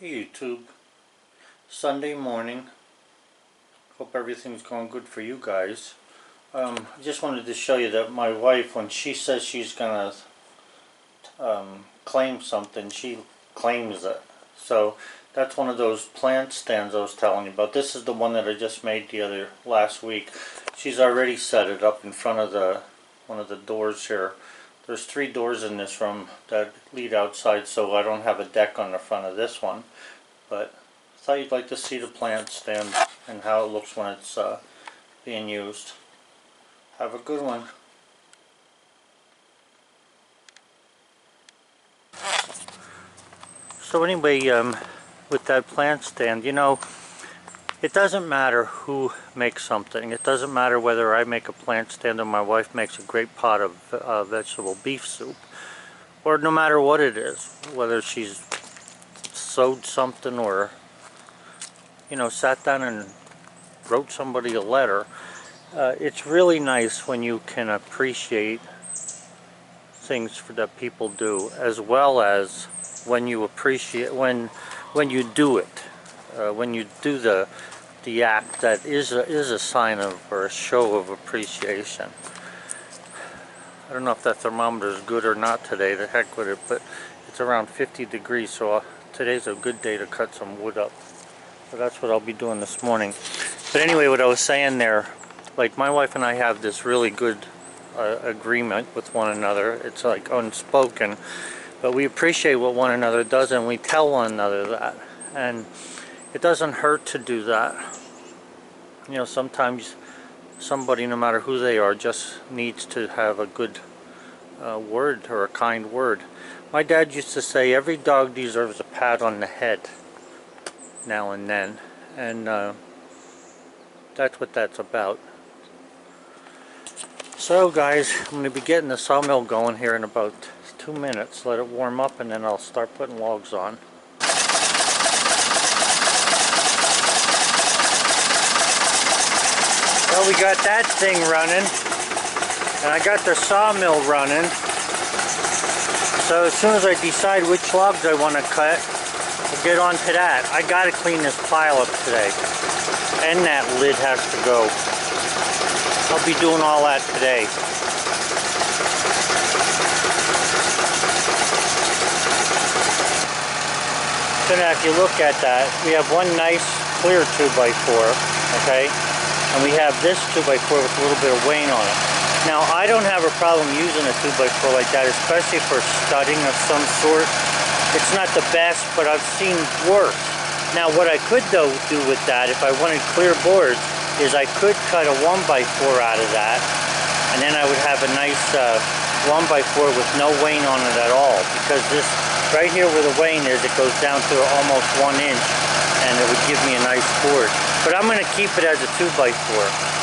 Hey YouTube, Sunday morning. Hope everything's going good for you guys. I just wanted to show you that my wife, when she says she's gonna claim something, she claims it. So that's one of those plant stands I was telling you about. This is the one that I just made last week. She's already set it up in front of one of the doors here. There's 3 doors in this room that lead outside, so I don't have a deck on the front of this one. But I thought you'd like to see the plant stand and how it looks when it's being used. Have a good one. So anyway, with that plant stand, you know, it doesn't matter who makes something. It doesn't matter whether I make a plant stand or my wife makes a great pot of vegetable beef soup. Or no matter what it is, whether she's sewed something or, you know, sat down and wrote somebody a letter. It's really nice when you can appreciate things that people do, as well as when you appreciate when you do it, when you do the act that is a sign of or a show of appreciation. I don't know if that thermometer is good or not today. The heck with it, but it's around 50 degrees, so today's a good day to cut some wood up. So that's what I'll be doing this morning. But anyway, what I was saying there, like my wife and I have this really good agreement with one another. It's like unspoken, but we appreciate what one another does, and we tell one another that. And it doesn't hurt to do that. You know, sometimes somebody, no matter who they are, just needs to have a good word or a kind word. My dad used to say every dog deserves a pat on the head now and then, and that's what that's about. So guys, I'm going to be getting the sawmill going here in about 2 minutes. Let it warm up and then I'll start putting logs on. Well, we got that thing running, and I got the sawmill running. So as soon as I decide which logs I want to cut, I'll get on to that. I got to clean this pile up today, and that lid has to go. I'll be doing all that today. So now if you look at that, we have one nice clear 2x4, okay? And we have this 2x4 with a little bit of wane on it. Now I don't have a problem using a 2x4 like that, especially for studding of some sort. It's not the best, but I've seen worse. Now what I could though do with that, if I wanted clear boards, is I could cut a 1x4 out of that, and then I would have a nice 1x4 with no wane on it at all, because this right here where the wane is, it goes down to almost 1 inch, and it would give me a nice board. But I'm going to keep it as a 2x4.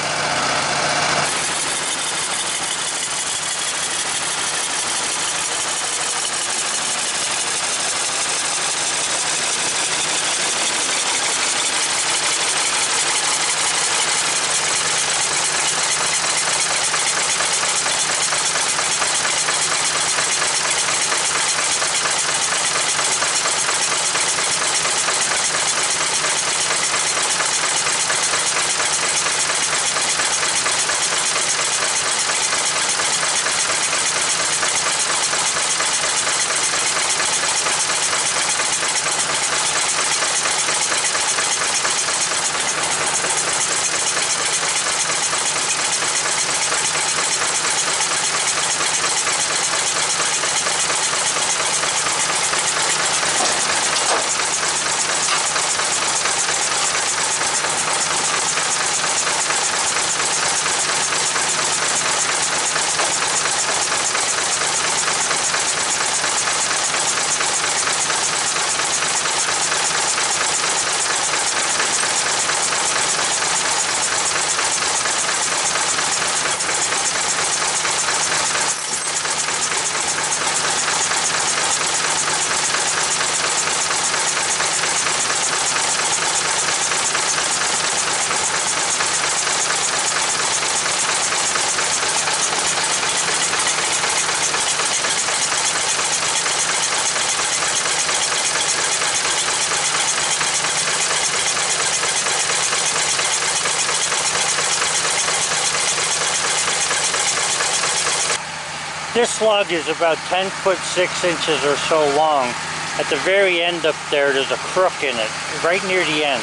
This log is about 10 foot 6 inches or so long. At the very end up there, there's a crook in it, right near the end.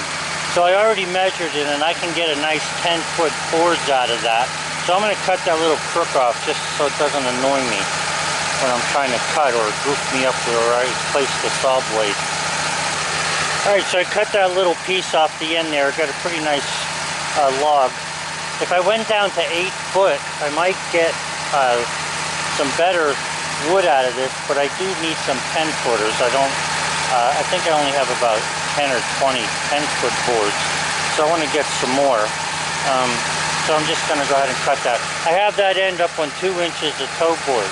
So I already measured it, and I can get a nice 10 foot boards out of that. So I'm going to cut that little crook off just so it doesn't annoy me when I'm trying to cut or goof me up where I place the saw blade. Alright, so I cut that little piece off the end there. I got a pretty nice log. If I went down to 8 foot, I might get some better wood out of this, but I do need some 10 footers. I think I only have about 10 or 20 10-foot boards, so I want to get some more. So I'm just going to go ahead and cut that. I have that end up on 2 inches of toe board.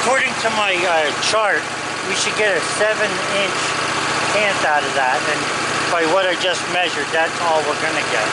According to my chart, we should get a 7-inch cant out of that, and by what I just measured, that's all we're going to get.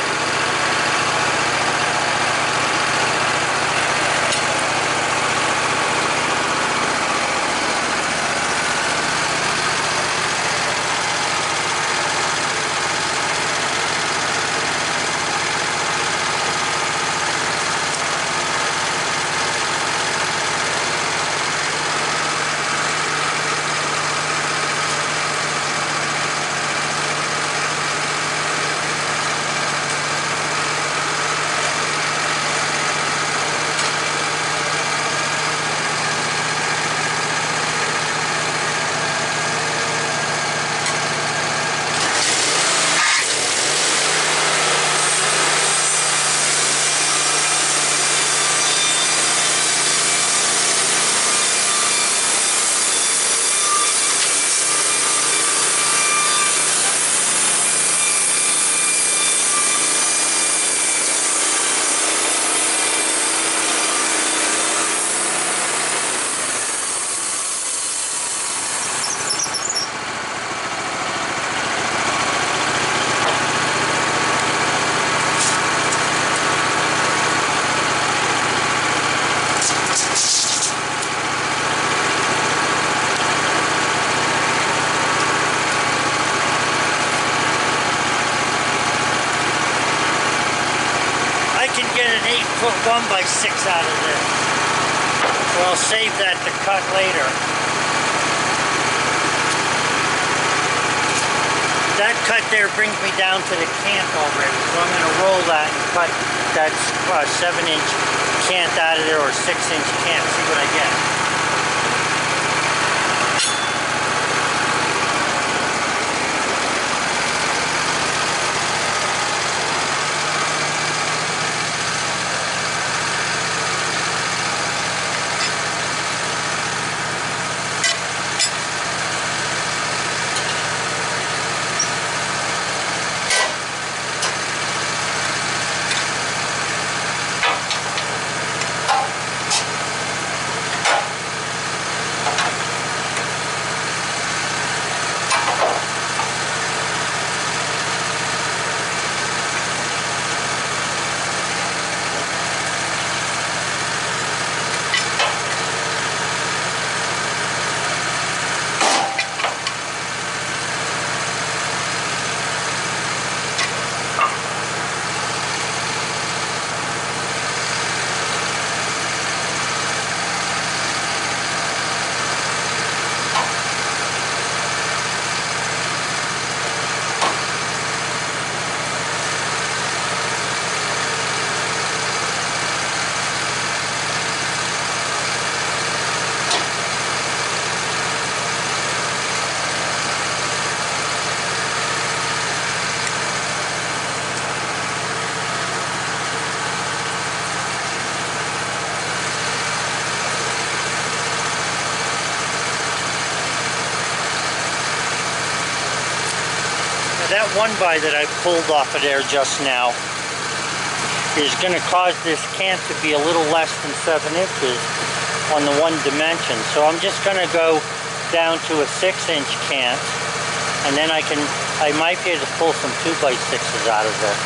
Get an 8-foot 1x6 out of this. So I'll save that to cut later. That cut there brings me down to the cant already. So I'm going to roll that and cut that 7-inch cant out of there, or 6-inch cant, see what I get. one by that I pulled off of there just now is going to cause this cant to be a little less than 7 inches on the one dimension. So I'm just going to go down to a 6-inch cant, and then I might be able to pull some 2x6s out of there.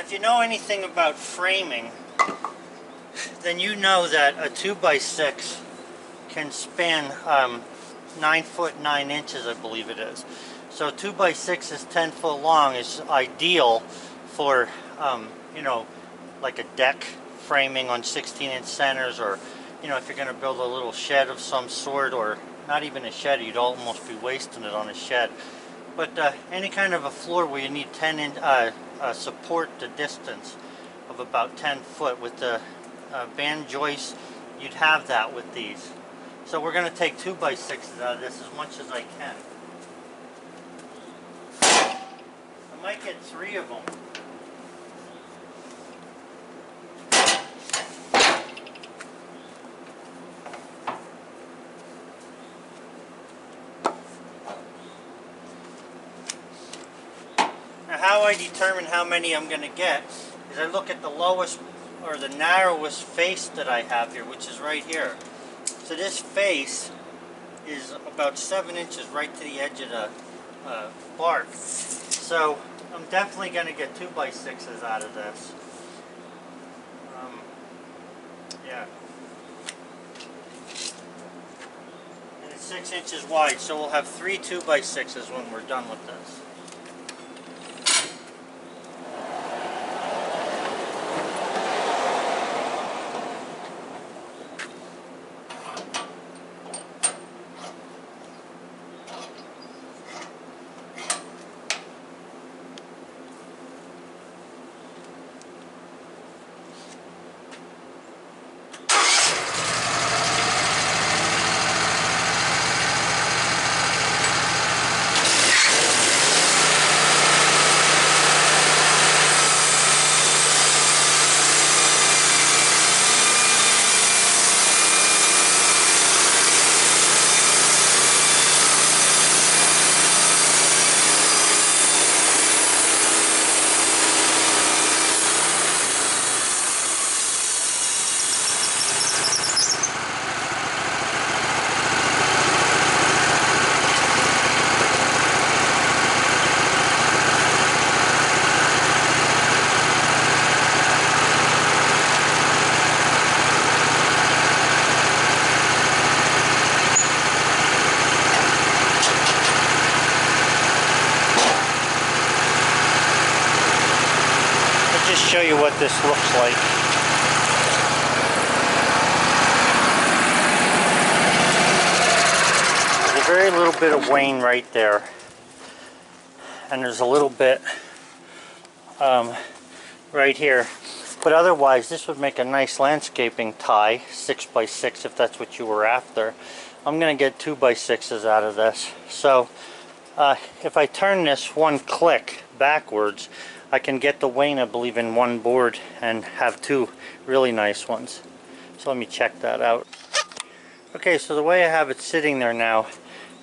If you know anything about framing, then you know that a 2x6 can span 9 foot 9 inches, I believe it is. So 2 by 6 is 10 foot long, is ideal for you know, like a deck framing on 16-inch centers, or you know, if you're going to build a little shed of some sort, or not even a shed, you'd almost be wasting it on a shed. But any kind of a floor where you need 10 inch support the distance of about 10 foot with the band joists, you'd have that with these. So we're going to take 2 by 6s out of this as much as I can. I might get 3 of them. Now how I determine how many I'm going to get is I look at the lowest or the narrowest face that I have here, which is right here. So this face is about 7 inches right to the edge of the bark. So I'm definitely going to get 2 by 6s out of this. Yeah. And it's 6 inches wide, so we'll have 3 2 by 6s when we're done with this. Show you what this looks like. There's a very little bit of wane right there, and there's a little bit right here, but otherwise this would make a nice landscaping tie, 6 by 6 if that's what you were after. I'm gonna get 2 by 6s out of this. So if I turn this one click backwards, I can get the wane, I believe, in one board and have 2 really nice ones. So let me check that out. Okay, so the way I have it sitting there now,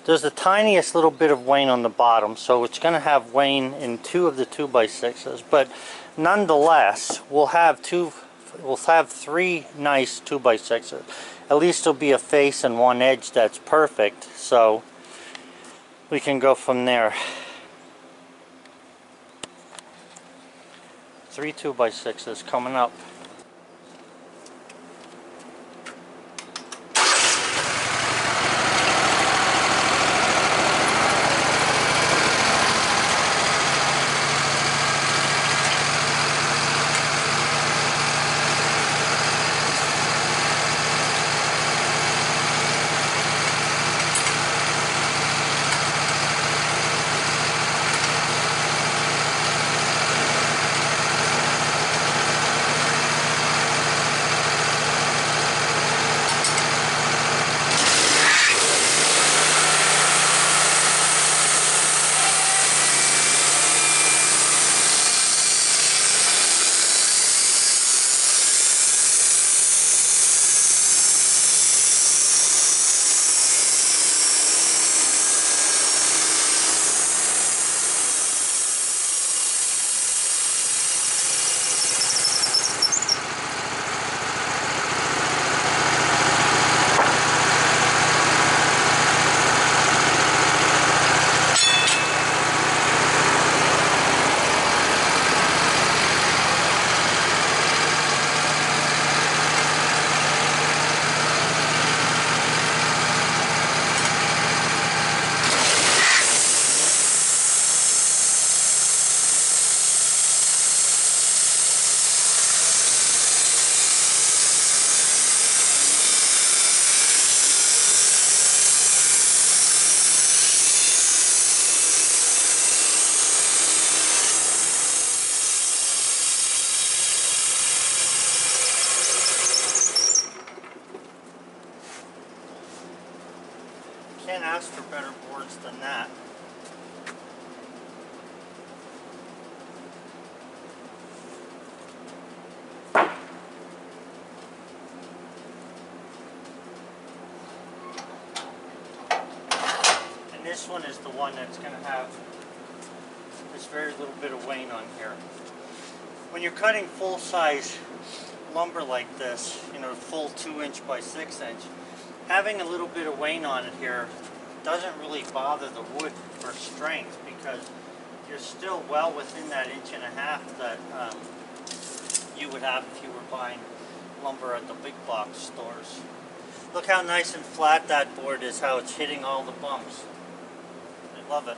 there's the tiniest little bit of wane on the bottom, so it's going to have wane in 2 of the 2 by 6s, but nonetheless we'll have 3 nice 2 by 6s. At least there'll be a face and one edge that's perfect, so we can go from there. 3 2 by 6s coming up. inputs than that. And this one is the one that's going to have this very little bit of wane on here. When you're cutting full-size lumber like this, you know, full 2" by 6", having a little bit of wane on it here doesn't really bother the wood for strength, because you're still well within that 1.5" that you would have if you were buying lumber at the big box stores. Look how nice and flat that board is, how it's hitting all the bumps. I love it.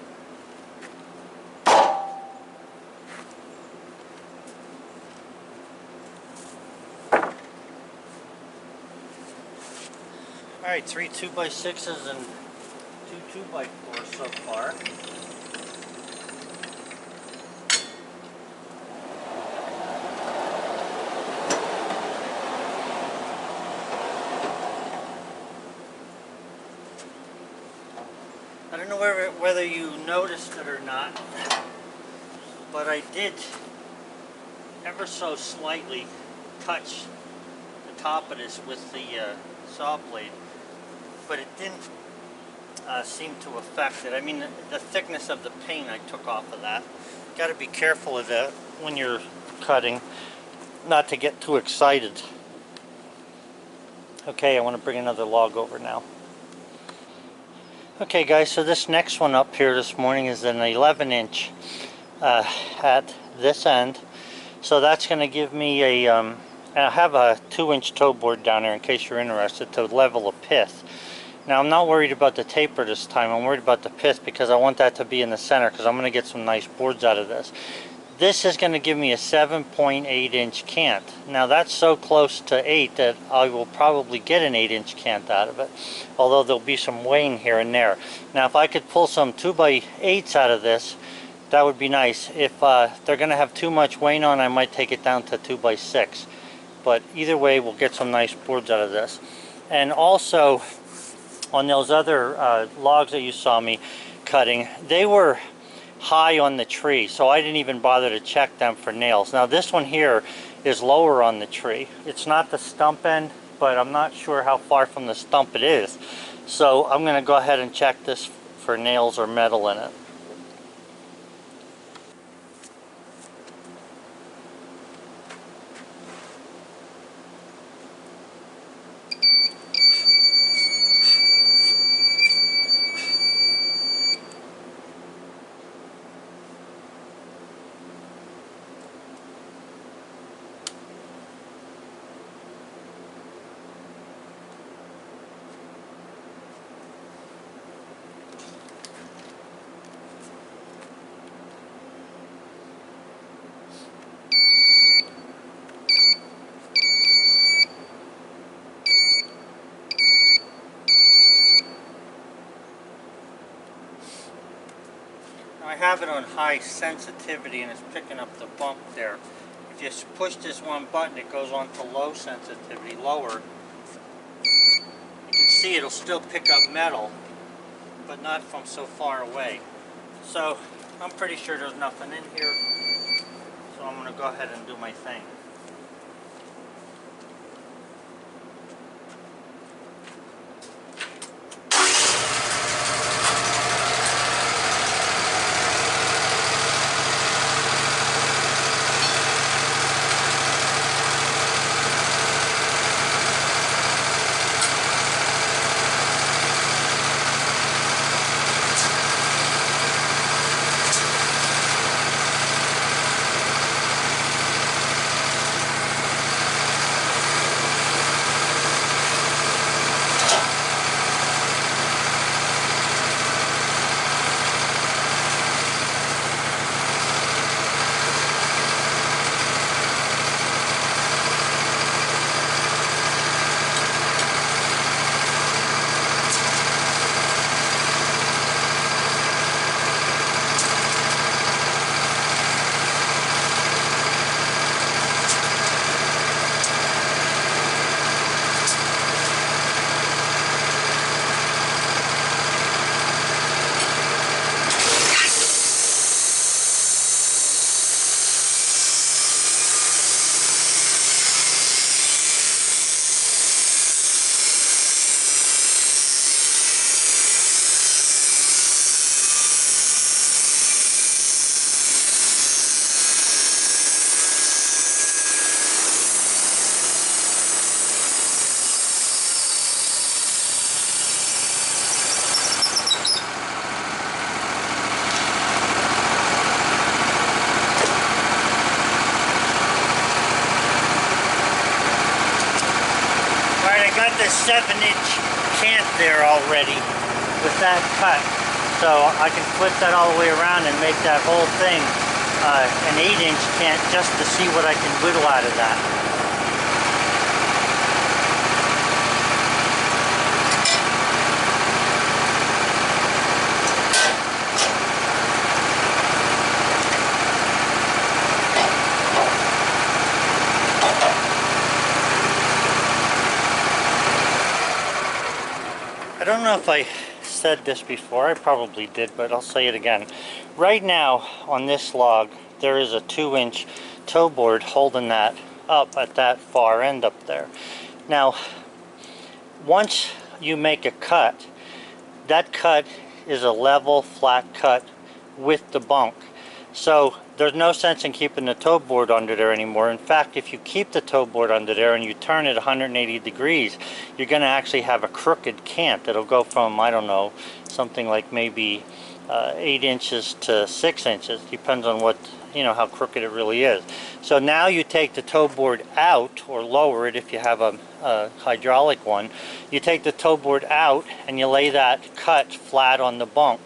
Alright, 3 2x6s and 2 2x4s so far. I don't know whether you noticed it or not, but I did ever so slightly touch the top of this with the saw blade, but it didn't seem to affect it. I mean, the thickness of the paint I took off of that. Got to be careful of that when you're cutting, not to get too excited. Okay, I want to bring another log over now. Okay guys, so this next one up here this morning is an 11" at this end. So that's going to give me a, I have a 2" toe board down there in case you're interested, to level a pith. Now I'm not worried about the taper this time, I'm worried about the pith because I want that to be in the center, because I'm going to get some nice boards out of this. This is going to give me a 7.8" cant. Now that's so close to 8 that I will probably get an 8" cant out of it, although there'll be some wane here and there. Now if I could pull some 2x8s out of this, that would be nice. If they're going to have too much wane on, I might take it down to 2x6. But either way, we'll get some nice boards out of this. And also, on those other logs that you saw me cutting, they were high on the tree, so I didn't even bother to check them for nails. Now this one here is lower on the tree. It's not the stump end, but I'm not sure how far from the stump it is. So I'm going to go ahead and check this for nails or metal in it. I have it on high sensitivity and it's picking up the bump there. If you push this one button, it goes on to low sensitivity, lower. You can see it'll still pick up metal, but not from so far away. So I'm pretty sure there's nothing in here, so I'm going to go ahead and do my thing. the 7-inch cant there already with that cut. So I can flip that all the way around and make that whole thing an 8-inch cant just to see what I can whittle out of that. I don't know if I said this before, I probably did, but I'll say it again. Right now on this log there is a 2-inch toe board holding that up at that far end up there. Now once you make a cut, that cut is a level flat cut with the bunk. So there's no sense in keeping the toe board under there anymore. In fact, if you keep the toe board under there and you turn it 180 degrees, you're going to actually have a crooked cant. It'll go from, I don't know, something like maybe 8 inches to 6 inches. Depends on what, you know, how crooked it really is. So now you take the toe board out, or lower it if you have a hydraulic one. You take the toe board out and you lay that cut flat on the bunk.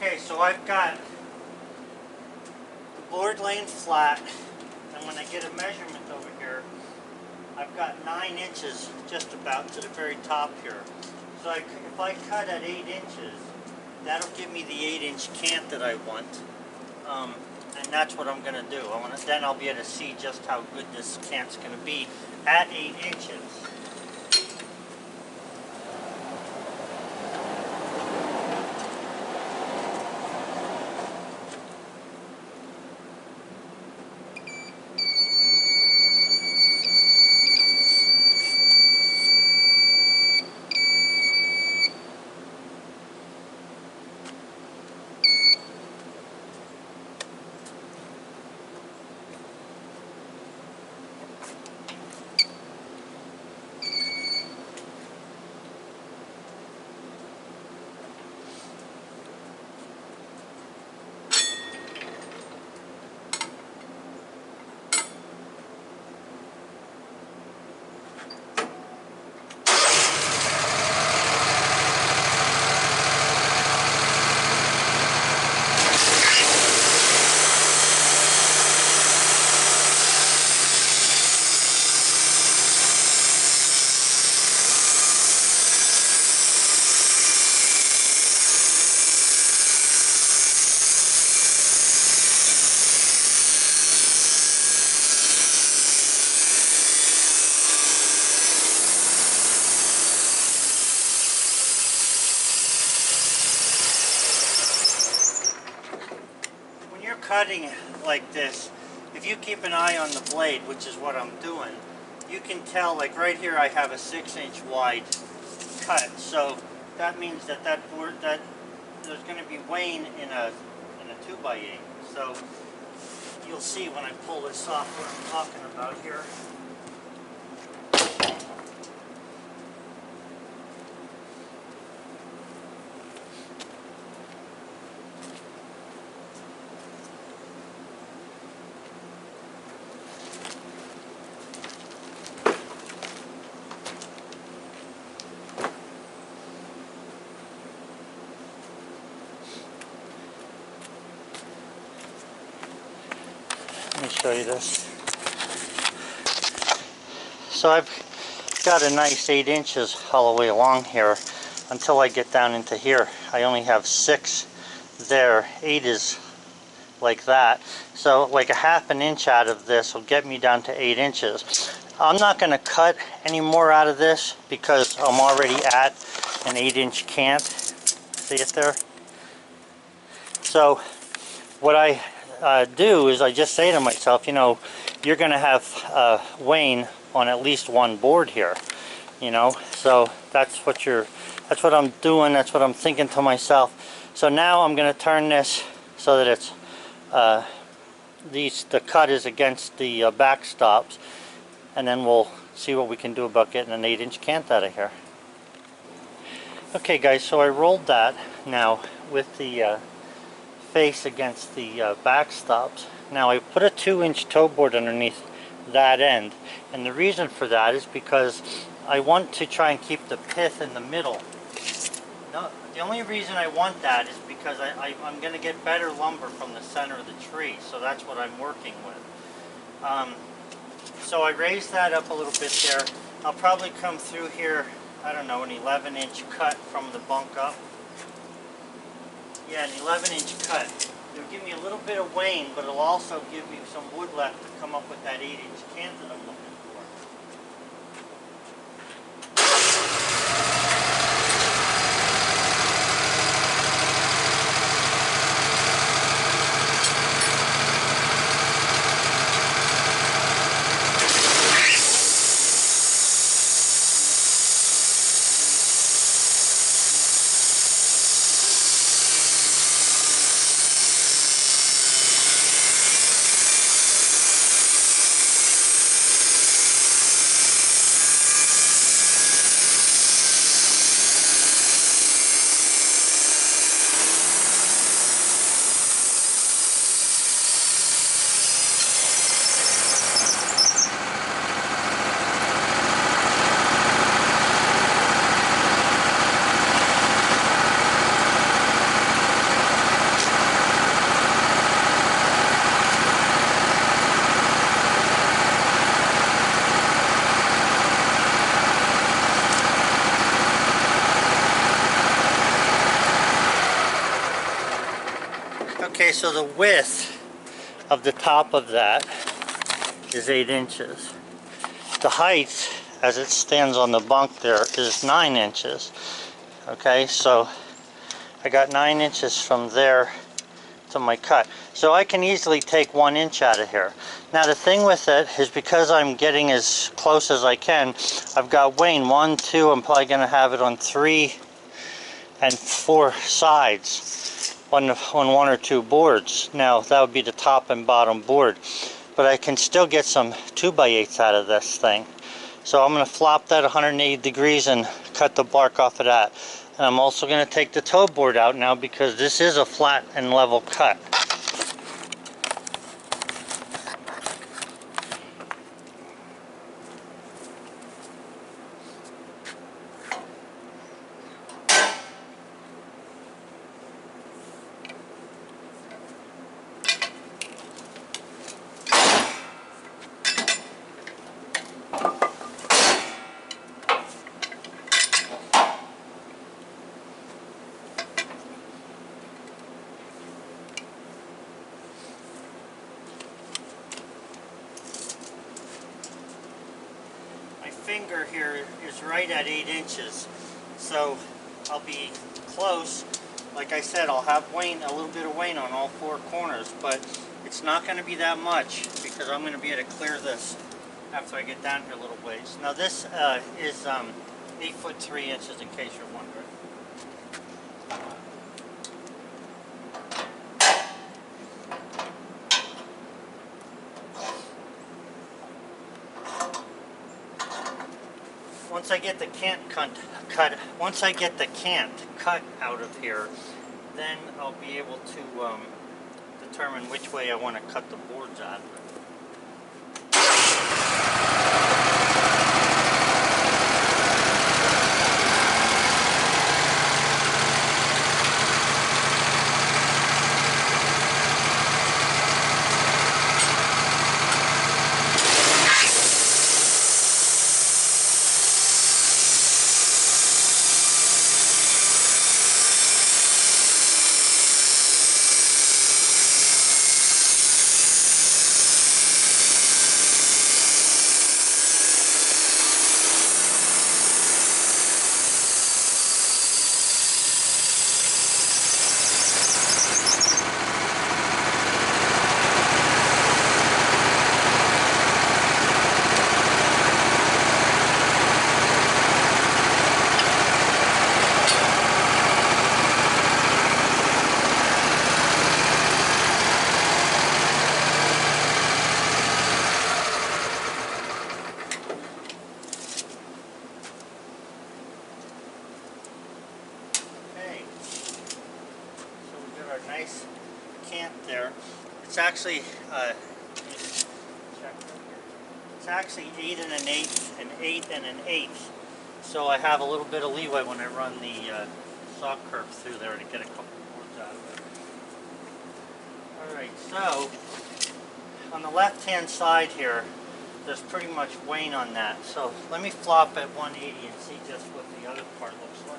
Okay, so I've got the board laying flat, and when I get a measurement over here, I've got 9 inches just about to the very top here. So if I cut at 8 inches, that'll give me the 8-inch cant that I want, and that's what I'm going to do. Then I'll be able to see just how good this cant's going to be at 8 inches. Cutting like this, if you keep an eye on the blade, which is what I'm doing, you can tell, like right here I have a 6-inch wide cut, so that means that board, that there's going to be weighing in a 2x8. So you'll see when I pull this off what I'm talking about here. Let me show you this. So I've got a nice 8 inches all the way along here until I get down into here. I only have 6 there. 8 is like that. So like a ½ an inch out of this will get me down to 8 inches. I'm not going to cut any more out of this because I'm already at an 8-inch cant. See it there? So what I do is I just say to myself, you know, you're going to have wane on at least one board here, you know. So that's what I'm doing. That's what I'm thinking to myself. So now I'm going to turn this so that it's the cut is against the backstops, and then we'll see what we can do about getting an 8-inch cant out of here. Okay guys, so I rolled that now with the face against the backstops. Now I put a 2-inch toe board underneath that end, and the reason for that is because I want to try and keep the pith in the middle. No, the only reason I want that is because I'm going to get better lumber from the center of the tree, so that's what I'm working with. So I raised that up a little bit there. I'll probably come through here, I don't know, an 11-inch cut from the bunk up. Yeah, an 11-inch cut. It'll give me a little bit of wane, but it'll also give me some wood left to come up with that 8-inch cant that I'm looking for. Okay, so the width of the top of that is 8 inches. The height, as it stands on the bunk there, is 9 inches. Okay, so I got 9 inches from there to my cut. So I can easily take 1 inch out of here. Now the thing with it is, because I'm getting as close as I can, I've got wane 1, 2, I'm probably going to have it on 3 and 4 sides. On 1 or 2 boards. Now that would be the top and bottom board, but I can still get some 2x8s out of this thing. So I'm going to flop that 180 degrees and cut the bark off of that. And I'm also going to take the toe board out now, because this is a flat and level cut. Finger here is right at 8 inches, so I'll be close. Like I said, I'll have wane, a little bit of wane on all 4 corners, but it's not going to be that much, because I'm going to be able to clear this after I get down here a little ways. Now this is 8 foot 3 inches, in case you're wondering. Once I get the cant cut out of here, then I'll be able to determine which way I want to cut the boards out of it. nice cant there. It's actually it's actually 8 1/8, an 8 1/8. So I have a little bit of leeway when I run the saw curve through there to get a couple boards out of it. Alright, so on the left hand side here, there's pretty much wane on that. So let me flop at 180 and see just what the other part looks like.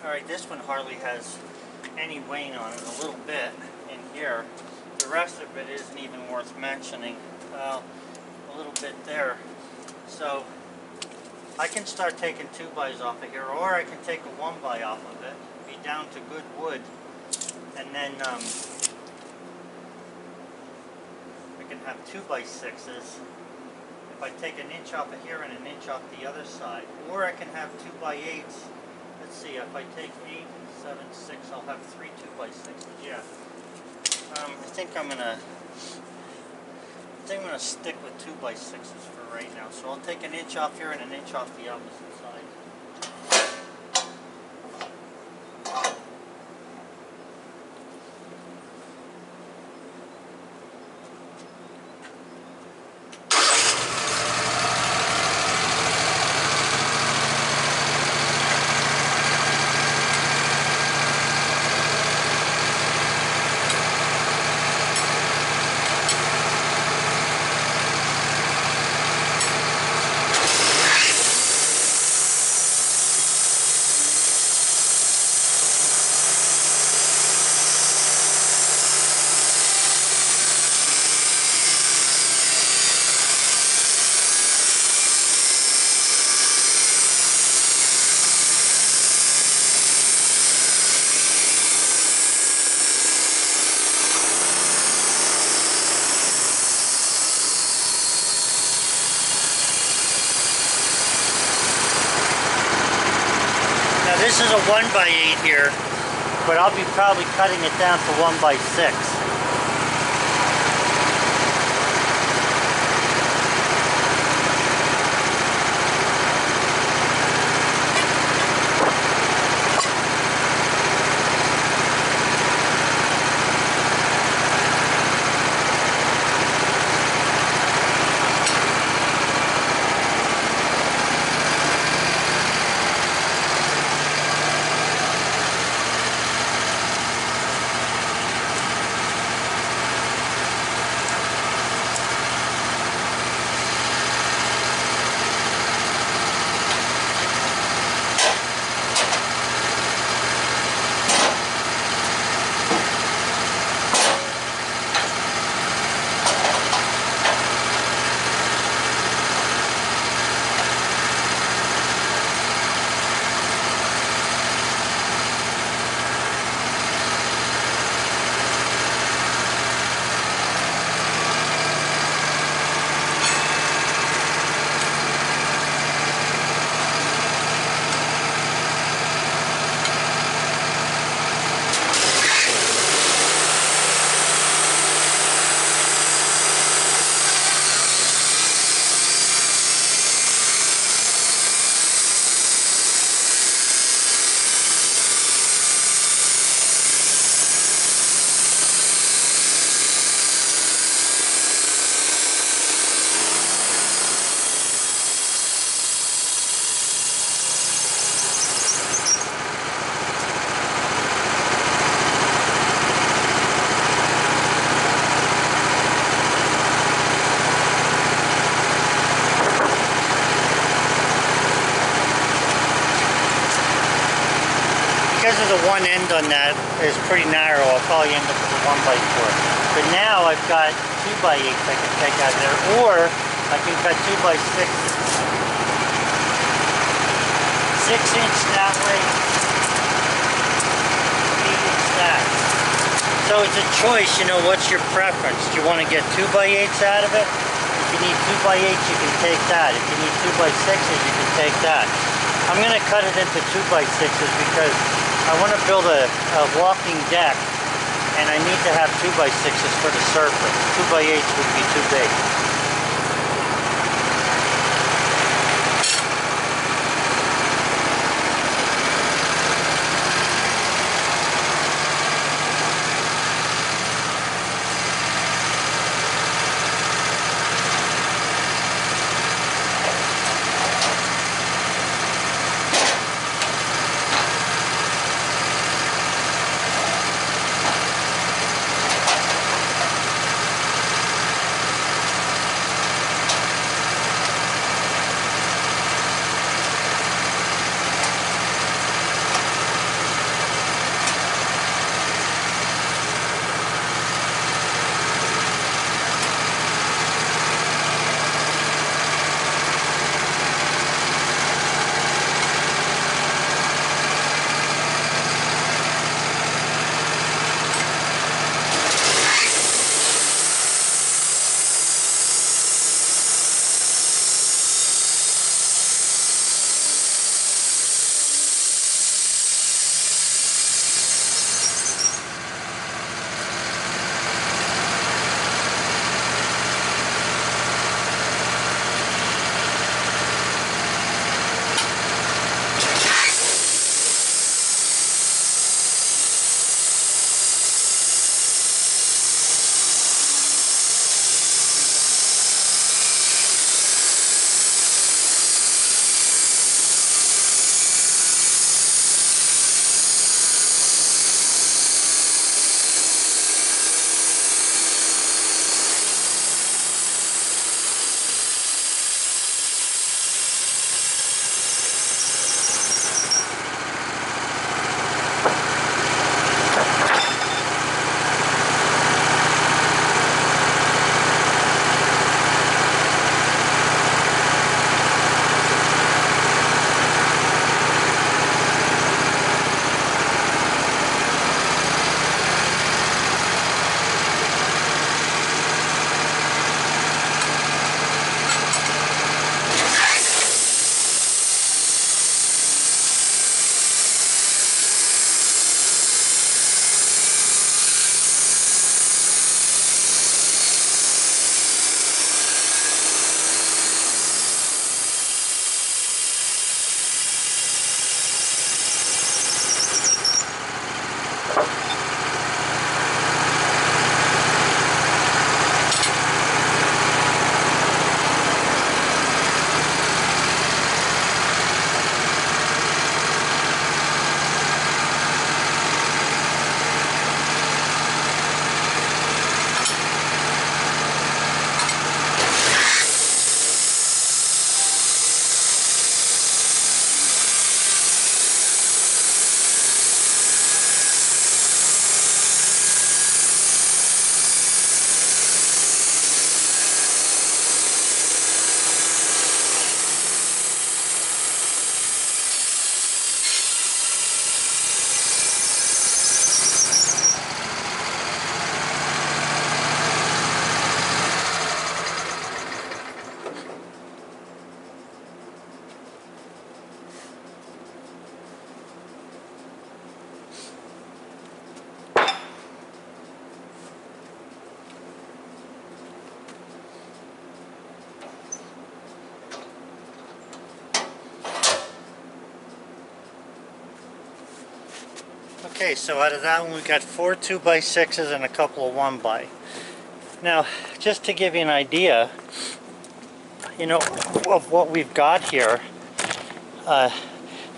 Alright, this one hardly has any wane on it, a little bit in here. The rest of it isn't even worth mentioning. A little bit there. So I can start taking 2x off of here, or I can take a 1x off of it, be down to good wood, and then we can have 2x6s. If I take an inch off of here and an inch off the other side, or I can have 2x8s. Let's see, if I take 8, 7, 6, I'll have 3 2x6s, yeah. I think I'm gonna stick with 2x6s for right now. So I'll take an inch off here and an inch off the opposite side. This is a 1x8 here, but I'll be probably cutting it down to 1x6. Because of the one end on that is pretty narrow, I'll probably end up with a 1x4. But now I've got 2x8s I can take out of there, or I can cut 2x6s. 6 inch that way, 8 inch that. So it's a choice, you know, what's your preference? Do you want to get 2x8s out of it? If you need 2x8s, you can take that. If you need 2x6s, you can take that. I'm going to cut it into 2x6s because I want to build a walking deck, and I need to have 2x6s for the surface. 2x8s would be too big. Okay, so out of that one we got 4 2x6s and a couple of 1x. Now, just to give you an idea, you know, of what we've got here,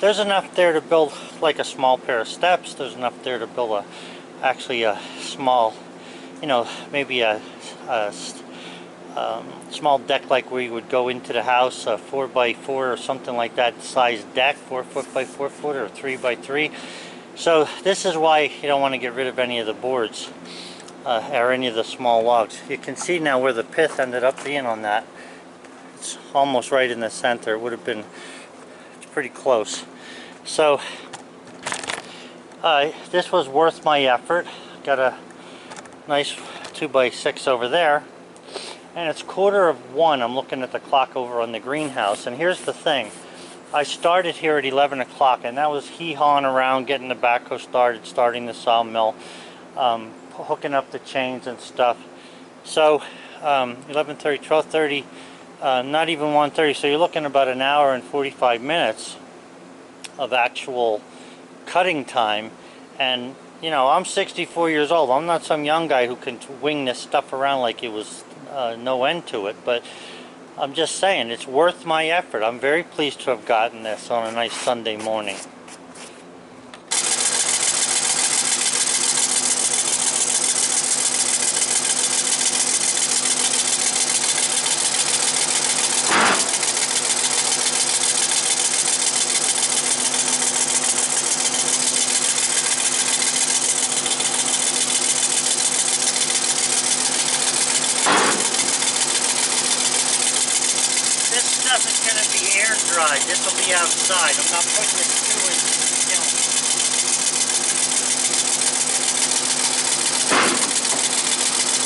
there's enough there to build like a small pair of steps. There's enough there to build actually a small, you know, maybe a small deck like where you would go into the house, a 4x4 or something like that size deck, 4 foot by 4 foot or 3x3. So this is why you don't want to get rid of any of the boards or any of the small logs. You can see now where the pith ended up being on that. It's almost right in the center. It would have been pretty close. So this was worth my effort. Got a nice 2x6 over there. And it's 1:15. I'm looking at the clock over on the greenhouse. And here's the thing. I started here at 11 o'clock, and that was hee-hawing around, getting the backhoe started, starting the sawmill, hooking up the chains and stuff. So 11:30, 12:30, not even 1:30. So you're looking about an hour and 45 minutes of actual cutting time. And you know, I'm 64 years old. I'm not some young guy who can wing this stuff around like it was no end to it, but I'm just saying it's worth my effort. I'm very pleased to have gotten this on a nice Sunday morning. Isn't going to be air dried. This will be outside. I'm not putting it through it.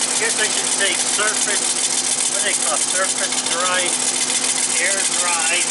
I guess I should say surface, what do they call it? Surface dried, air dried.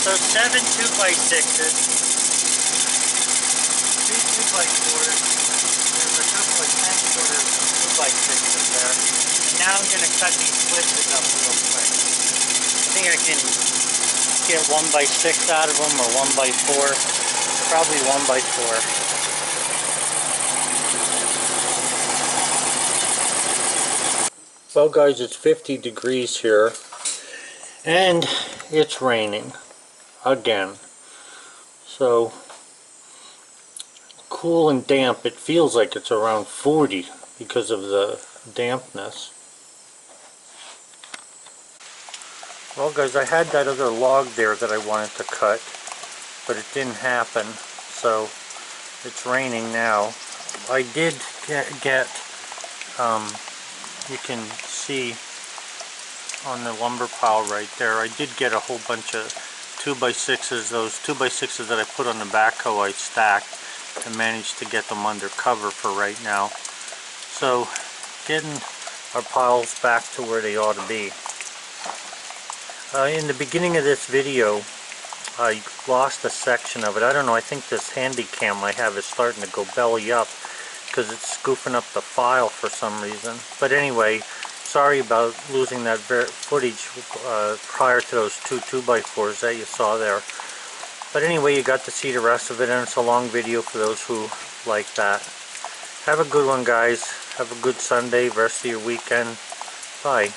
So 7 2x6s, 2 2x4s, there's a couple of 10-footers and 2x6s there. And now I'm going to cut these splits up real quick. I think I can get 1x6 out of them or 1x4, probably 1x4. Well guys, it's 50 degrees here and it's raining again. So cool and damp. It feels like it's around 40 because of the dampness. Well guys, I had that other log there that I wanted to cut, but it didn't happen, so it's raining now. I did get you can see on the lumber pile right there, I did get a whole bunch of 2x6s. Those 2x6s that I put on the backhoe I stacked and managed to get them under cover for right now. So getting our piles back to where they ought to be. In the beginning of this video I lost a section of it. I don't know, I think this handy cam I have is starting to go belly up because it's scooping up the file for some reason. But anyway, sorry about losing that footage prior to those 2 2x4s that you saw there. But anyway, you got to see the rest of it, and it's a long video for those who like that. Have a good one guys. Have a good Sunday, rest of your weekend. Bye.